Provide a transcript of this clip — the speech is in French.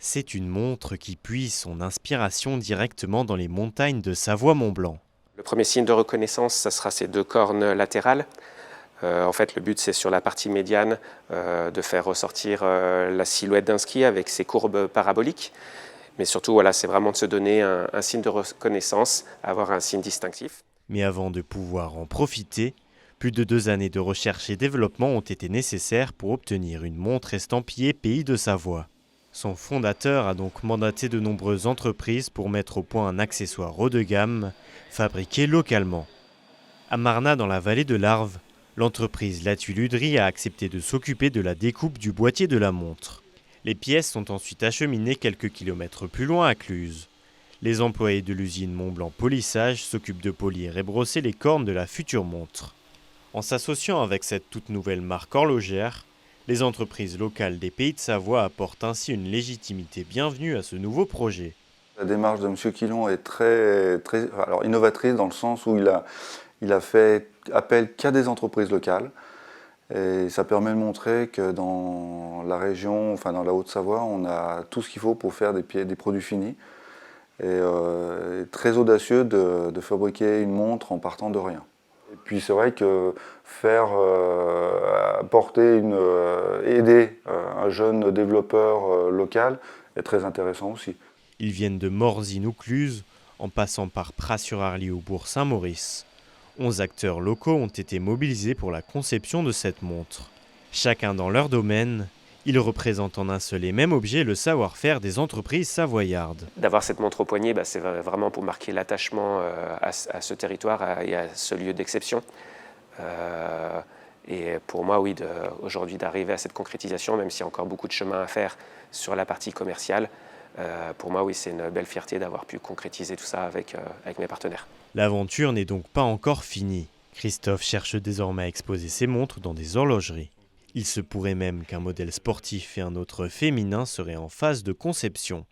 C'est une montre qui puise son inspiration directement dans les montagnes de Savoie-Mont-Blanc. Le premier signe de reconnaissance, ça sera ces deux cornes latérales. En fait, le but, c'est sur la partie médiane de faire ressortir la silhouette d'un ski avec ses courbes paraboliques. Mais surtout, voilà, c'est vraiment de se donner un signe de reconnaissance, avoir un signe distinctif. Mais avant de pouvoir en profiter, plus de 2 années de recherche et développement ont été nécessaires pour obtenir une montre estampillée Pays de Savoie. Son fondateur a donc mandaté de nombreuses entreprises pour mettre au point un accessoire haut de gamme, fabriqué localement. À Marnat, dans la vallée de l'Arve, l'entreprise Latu-Ludry a accepté de s'occuper de la découpe du boîtier de la montre. Les pièces sont ensuite acheminées quelques kilomètres plus loin à Cluses. Les employés de l'usine Montblanc Polissage s'occupent de polir et brosser les cornes de la future montre. En s'associant avec cette toute nouvelle marque horlogère, les entreprises locales des Pays de Savoie apportent ainsi une légitimité bienvenue à ce nouveau projet. La démarche de M. Quillon est très innovatrice dans le sens où il a fait appel qu'à des entreprises locales. Et ça permet de montrer que dans la région, enfin dans la Haute-Savoie, on a tout ce qu'il faut pour faire des produits finis. Et très audacieux de fabriquer une montre en partant de rien. Et puis c'est vrai que aider un jeune développeur local est très intéressant aussi. Ils viennent de Morzine ou Cluses, en passant par Pras-sur-Arly ou Bourg-Saint-Maurice. 11 acteurs locaux ont été mobilisés pour la conception de cette montre. Chacun dans leur domaine, ils représentent en un seul et même objet le savoir-faire des entreprises savoyardes. D'avoir cette montre au poignet, c'est vraiment pour marquer l'attachement à ce territoire et à ce lieu d'exception. Et pour moi, oui, aujourd'hui d'arriver à cette concrétisation, même s'il y a encore beaucoup de chemin à faire sur la partie commerciale, pour moi, oui, c'est une belle fierté d'avoir pu concrétiser tout ça avec mes partenaires. L'aventure n'est donc pas encore finie. Christophe cherche désormais à exposer ses montres dans des horlogeries. Il se pourrait même qu'un modèle sportif et un autre féminin seraient en phase de conception.